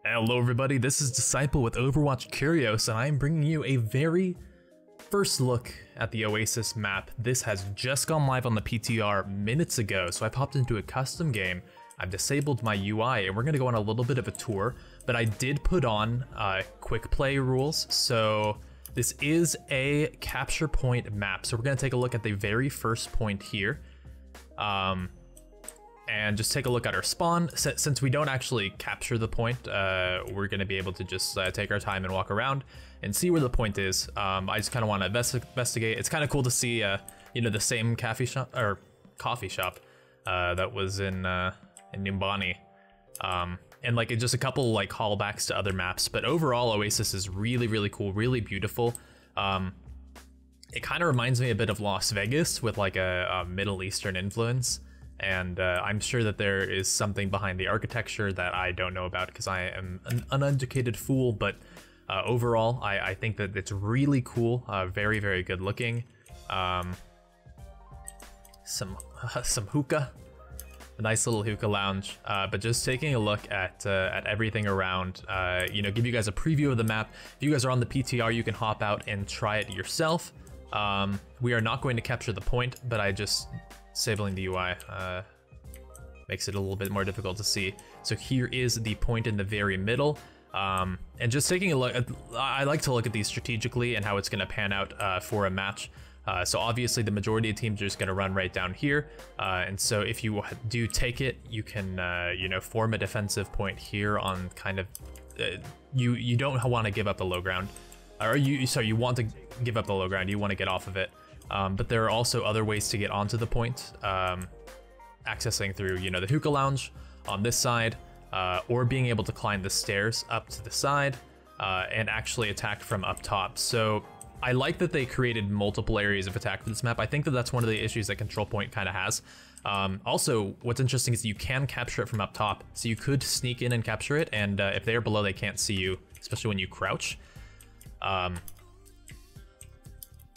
Hello everybody, this is Disciple with Overwatch Curios, and I am bringing you a very first look at the Oasis map. This has just gone live on the PTR minutes ago, so I've hopped into a custom game. I've disabled my UI, and we're going to go on a little bit of a tour, but I did put on quick play rules, so this is a capture point map. So we're going to take a look at the very first point here. And just take a look at our spawn. Since we don't actually capture the point, we're going to be able to just take our time and walk around and see where the point is. I just kind of want to investigate. It's kind of cool to see, you know, the same coffee shop that was in Nimbani, and like just a couple like callbacks to other maps. But overall, Oasis is really cool, really beautiful. It kind of reminds me a bit of Las Vegas with like a Middle Eastern influence. And I'm sure that there is something behind the architecture that I don't know about because I am an uneducated fool, but overall, I think that it's really cool, very good looking. Some hookah, a nice little hookah lounge, but just taking a look at everything around, you know, give you guys a preview of the map. If you guys are on the PTR, you can hop out and try it yourself. We are not going to capture the point, but I just... disabling the UI makes it a little bit more difficult to see. So here is the point in the very middle. And just taking a look, I like to look at these strategically and how it's going to pan out for a match. So obviously the majority of teams are just going to run right down here. And so if you do take it, you can, you know, form a defensive point here on kind of, you don't want to give up the low ground. Or you want to give up the low ground, you want to get off of it. But there are also other ways to get onto the point, accessing through, you know, the hookah lounge on this side, or being able to climb the stairs up to the side, and actually attack from up top. So I like that they created multiple areas of attack for this map. I think that that's one of the issues that Control Point kind of has. Also, what's interesting is you can capture it from up top, so you could sneak in and capture it, and if they're below, they can't see you, especially when you crouch.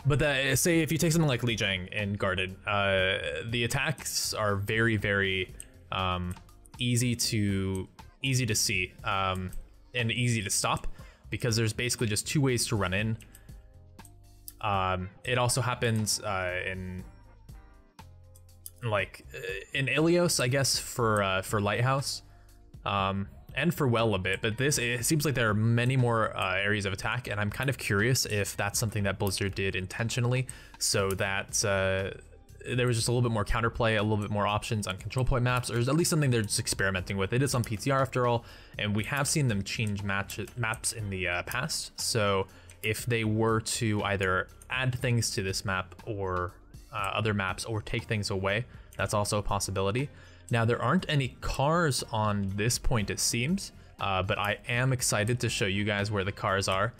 But say if you take something like Lijiang and Guarded, the attacks are very easy to see and easy to stop because there's basically just two ways to run in. It also happens in Ilios, I guess, for Lighthouse. And for Well a bit, but it seems like there are many more areas of attack, and I'm kind of curious if that's something that Blizzard did intentionally, so that there was just a little bit more counterplay, a little bit more options on control point maps, or at least something they're just experimenting with. It is on PTR after all, and we have seen them change maps in the past, so if they were to either add things to this map or other maps, or take things away, that's also a possibility. Now, there aren't any cars on this point, it seems, but I am excited to show you guys where the cars are,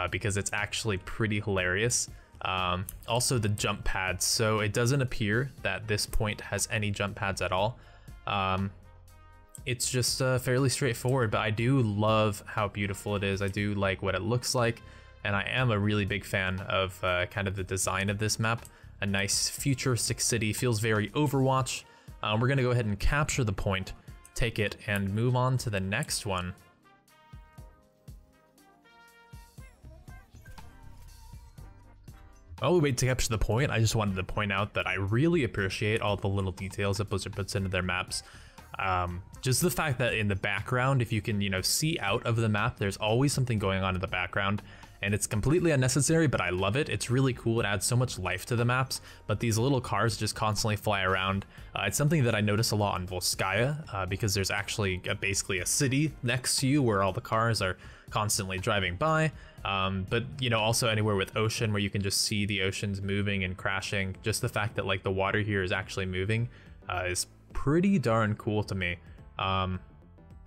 because it's actually pretty hilarious. Also, the jump pads. So it doesn't appear that this point has any jump pads at all. It's just fairly straightforward, but I do love how beautiful it is. I do like what it looks like, and I am a really big fan of kind of the design of this map. A nice futuristic city, feels very Overwatch. We're going to go ahead and capture the point, take it, and move on to the next one. While we wait to capture the point, I just wanted to point out that I really appreciate all the little details that Blizzard puts into their maps. Just the fact that in the background, if you can, you know, see out of the map, there's always something going on in the background. And it's completely unnecessary, but I love it. It's really cool. It adds so much life to the maps, but these little cars just constantly fly around. It's something that I notice a lot on Volskaya, because there's actually basically a city next to you where all the cars are constantly driving by. But, you know, also anywhere with ocean where you can just see the oceans moving and crashing. Just the fact that like the water here is actually moving is pretty darn cool to me.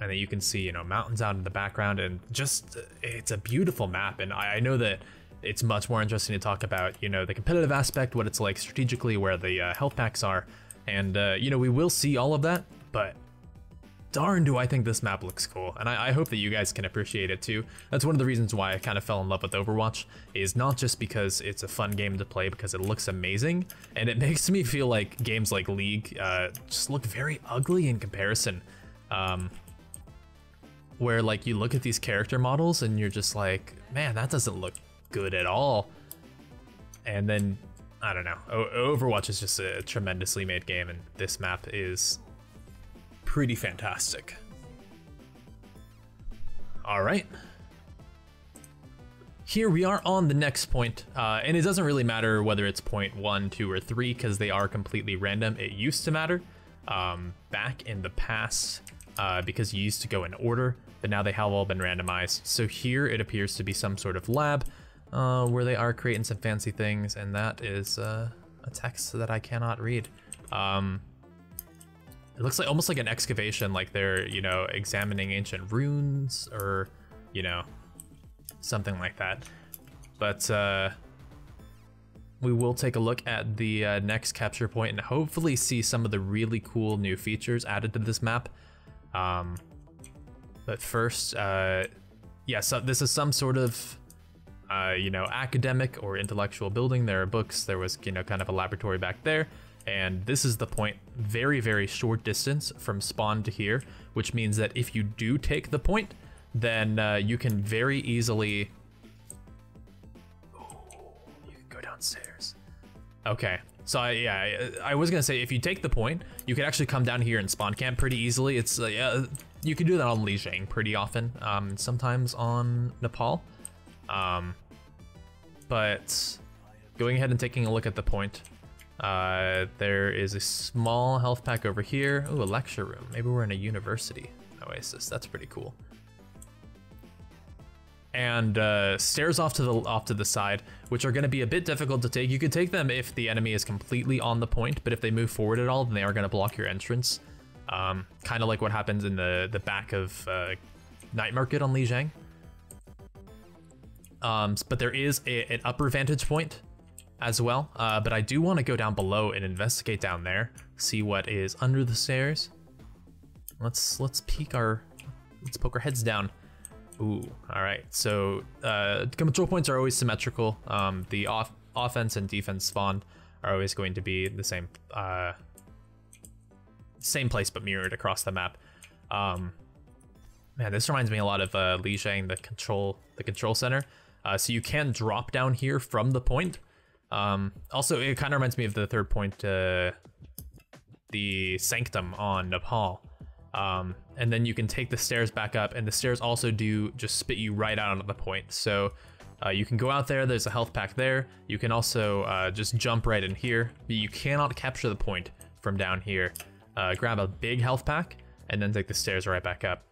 And then you can see, you know, mountains out in the background, and just, it's a beautiful map. And I know that it's much more interesting to talk about, you know, the competitive aspect, what it's like strategically, where the health packs are. And, you know, we will see all of that, but darn do I think this map looks cool. And I hope that you guys can appreciate it too. That's one of the reasons why I kind of fell in love with Overwatch, is not just because it's a fun game to play, because it looks amazing, and it makes me feel like games like League just look very ugly in comparison. where like you look at these character models and you're just like, man, that doesn't look good at all. And then, I don't know, Overwatch is just a tremendously made game, and this map is pretty fantastic. All right. Here we are on the next point, and it doesn't really matter whether it's point 1, 2, or 3, because they are completely random. It used to matter back in the past because you used to go in order, but now they have all been randomized. So here it appears to be some sort of lab where they are creating some fancy things, and that is a text that I cannot read. It looks like almost like an excavation, like they're, you know, examining ancient runes or, you know, something like that. But we will take a look at the next capture point and hopefully see some of the really cool new features added to this map. But first, yeah, so this is some sort of, you know, academic or intellectual building. There are books, there was, you know, kind of a laboratory back there. And this is the point, very, very short distance from spawn to here, which means that if you do take the point, then you can very easily... Ooh, you can go downstairs. Okay, so yeah, I was gonna say, if you take the point, you can actually come down here and spawn camp pretty easily. It's you can do that on Lijiang pretty often, sometimes on Nepal. But going ahead and taking a look at the point, there is a small health pack over here. Ooh, a lecture room. Maybe we're in a university Oasis. That's pretty cool. And stairs off to the side, which are going to be a bit difficult to take. You could take them if the enemy is completely on the point, but if they move forward at all, then they are going to block your entrance. Kind of like what happens in the back of Night Market on Lijiang. But there is an upper vantage point as well, but I do want to go down below and investigate down there, see what is under the stairs. Let's poke our heads down. Ooh, all right. So control points are always symmetrical. The offense and defense spawn are always going to be the same place but mirrored across the map. Man, this reminds me a lot of Lijiang, the control center. So you can drop down here from the point. Also, it kind of reminds me of the third point, the Sanctum on Nepal. And then you can take the stairs back up, and the stairs also do just spit you right out onto the point. So you can go out there, there's a health pack there. You can also just jump right in here, but you cannot capture the point from down here. Grab a big health pack, and then take the stairs right back up.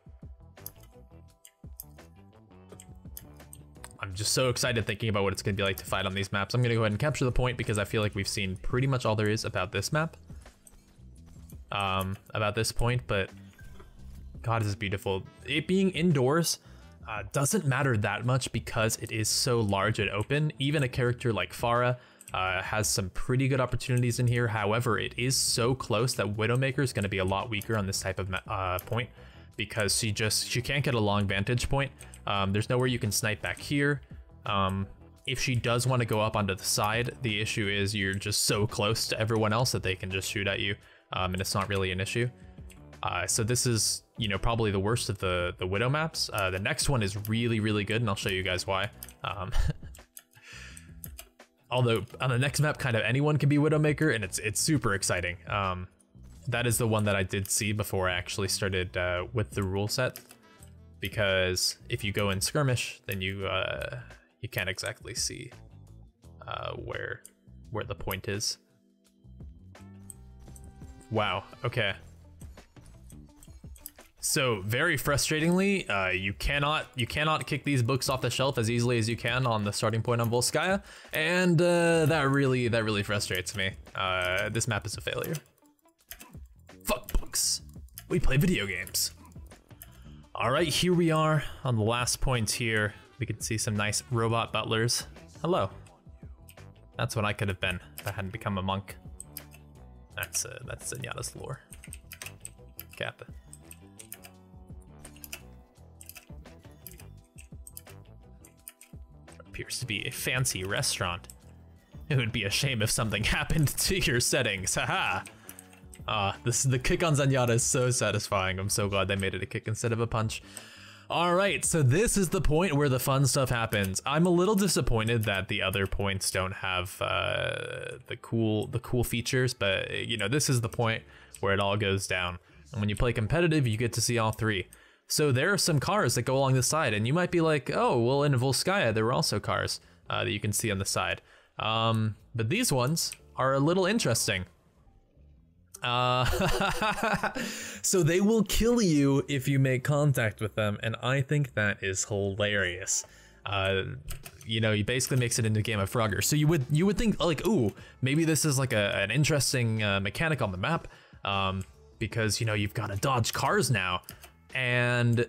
I'm just so excited thinking about what it's going to be like to fight on these maps. I'm going to go ahead and capture the point because I feel like we've seen pretty much all there is about this map. About this point, but God, this is beautiful. It being indoors doesn't matter that much because it is so large and open. Even a character like Pharah has some pretty good opportunities in here. However, it is so close that Widowmaker is going to be a lot weaker on this type of point because she can't get a long vantage point. There's nowhere you can snipe back here. If she does want to go up onto the side, the issue is you're just so close to everyone else that they can just shoot at you, and it's not really an issue. So this is, you know, probably the worst of the Widow maps. The next one is really, really good, and I'll show you guys why. Although on the next map, kind of anyone can be Widowmaker, and it's super exciting. That is the one that I did see before I actually started with the rule set, because if you go in skirmish, then you can't exactly see where the point is. Wow. Okay. So very frustratingly, you cannot kick these books off the shelf as easily as you can on the starting point on Volskaya, and that really frustrates me. This map is a failure. Fuck books. We play video games. All right, here we are on the last point here. We can see some nice robot butlers. Hello. That's what I could have been if I hadn't become a monk. That's Zenyatta's lore. Kappa. Appears to be a fancy restaurant. It would be a shame if something happened to your settings. Haha. The kick on Zenyatta is so satisfying. I'm so glad they made it a kick instead of a punch. All right, so this is the point where the fun stuff happens. I'm a little disappointed that the other points don't have the cool features, but you know, this is the point where it all goes down. And when you play competitive, you get to see all three. So there are some cars that go along the side, and you might be like, oh, well, in Volskaya, there were also cars that you can see on the side. But these ones are a little interesting. So they will kill you if you make contact with them, and I think that is hilarious. You know, he basically makes it into a game of Frogger. So you would think like, ooh, maybe this is like an interesting mechanic on the map, because you know you've got to dodge cars now, and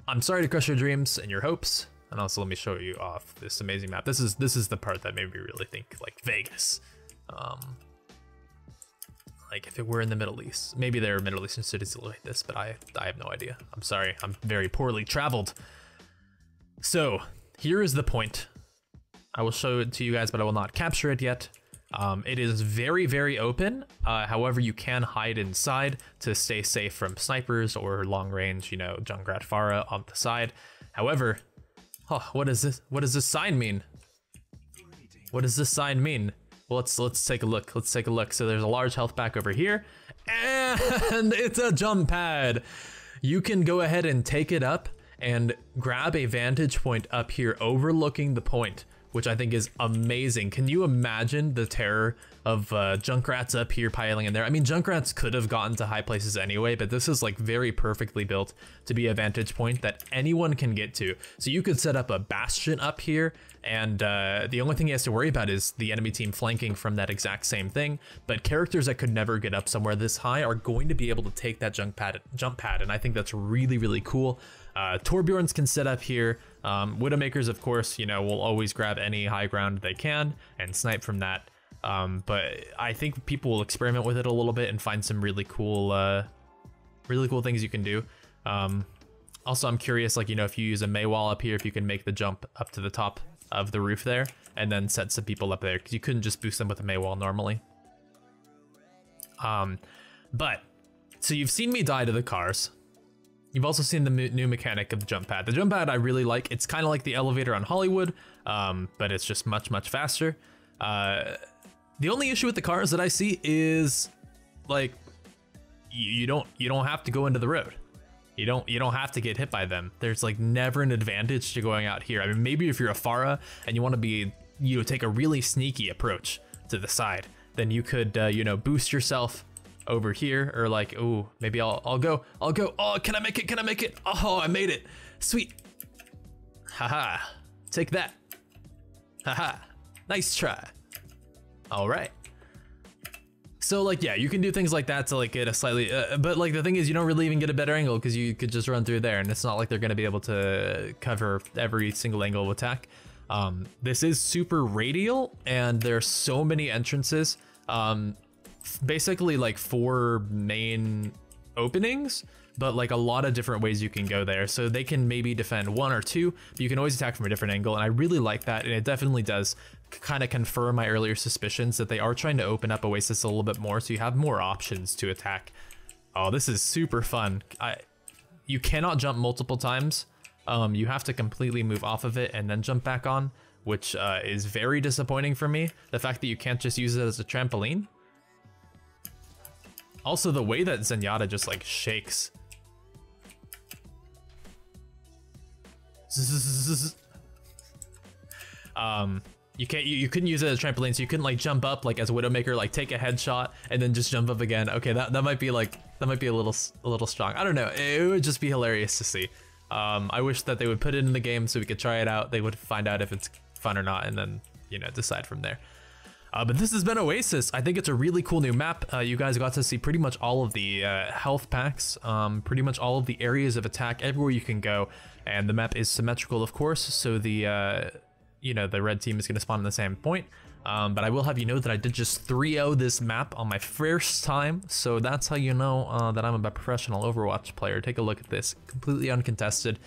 I'm sorry to crush your dreams and your hopes. And also, let me show you off this amazing map. This is the part that made me really think like Vegas. Like if it were in the Middle East. Maybe there are Middle Eastern cities like this, but I have no idea. I'm sorry, I'm very poorly traveled. So here is the point. I will show it to you guys, but I will not capture it yet. It is very, very open. However, you can hide inside to stay safe from snipers or long range, you know, Junkrat Pharah on the side. However, oh, what is this? What does this sign mean? What does this sign mean? Well, let's take a look. Let's take a look. So there's a large health pack over here, and it's a jump pad. You can go ahead and take it up and grab a vantage point up here overlooking the point, which I think is amazing. Can you imagine the terror of Junkrats up here piling in there? I mean, Junkrats could have gotten to high places anyway, but this is like very perfectly built to be a vantage point that anyone can get to. So you could set up a bastion up here, and the only thing he has to worry about is the enemy team flanking from that exact same thing. But characters that could never get up somewhere this high are going to be able to take that jump pad, and I think that's really, really cool. Torbjorns can set up here. Widowmakers, of course, you know, will always grab any high ground they can and snipe from that. But I think people will experiment with it a little bit and find some really cool things you can do. Also, I'm curious, like, you know, if you use a Maywall up here, if you can make the jump up to the top of the roof there and then set some people up there, because you couldn't just boost them with a Maywall normally. But so you've seen me die to the cars. You've also seen the new mechanic of the jump pad. The jump pad I really like. It's kind of like the elevator on Hollywood, but it's just much, much faster. The only issue with the cars that I see is like you don't have to go into the road. You don't have to get hit by them. There's like never an advantage to going out here. I mean, maybe if you're a Pharah and you want to be, you know, take a really sneaky approach to the side, then you could you know, boost yourself over here, or like, oh, maybe I'll go. Oh, can I make it? Can I make it? Oh, I made it. Sweet. Haha. Take that. Haha. Nice try. All right. So like, yeah, you can do things like that to like get a slightly, but like the thing is you don't really even get a better angle because you could just run through there, and it's not like they're going to be able to cover every single angle of attack. This is super radial, and there's so many entrances. Basically like 4 main openings, but like a lot of different ways you can go there. So they can maybe defend 1 or 2, but you can always attack from a different angle, and I really like that, and it definitely does kind of confirm my earlier suspicions that they are trying to open up Oasis a little bit more, so you have more options to attack. Oh, this is super fun. You cannot jump multiple times. You have to completely move off of it and then jump back on, which is very disappointing for me. The fact that you can't just use it as a trampoline. Also, the way that Zenyatta just like shakes. You couldn't use it as a trampoline, so you couldn't like jump up like as a Widowmaker, like take a headshot and then just jump up again. Okay, that might be a little strong. I don't know. It would just be hilarious to see. I wish that they would put it in the game so we could try it out. They would find out if it's fun or not, and then, you know, decide from there. But this has been Oasis. I think it's a really cool new map. You guys got to see pretty much all of the health packs, pretty much all of the areas of attack, everywhere you can go. And the map is symmetrical, of course, so the, you know, the red team is going to spawn in the same point. But I will have you know that I did just 3-0 this map on my first time, so that's how you know that I'm a professional Overwatch player. Take a look at this, completely uncontested,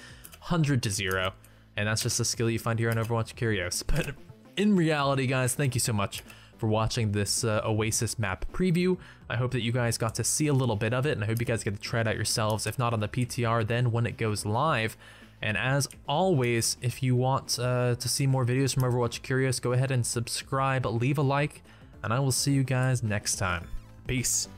100-0, and that's just a skill you find here on Overwatch Curios. But in reality, guys, thank you so much for for watching this Oasis map preview. I hope that you guys got to see a little bit of it, and I hope you guys get to try it out yourselves. If not on the PTR, then when it goes live. And as always, if you want to see more videos from Overwatch Curios, go ahead and subscribe, leave a like, and I will see you guys next time. Peace.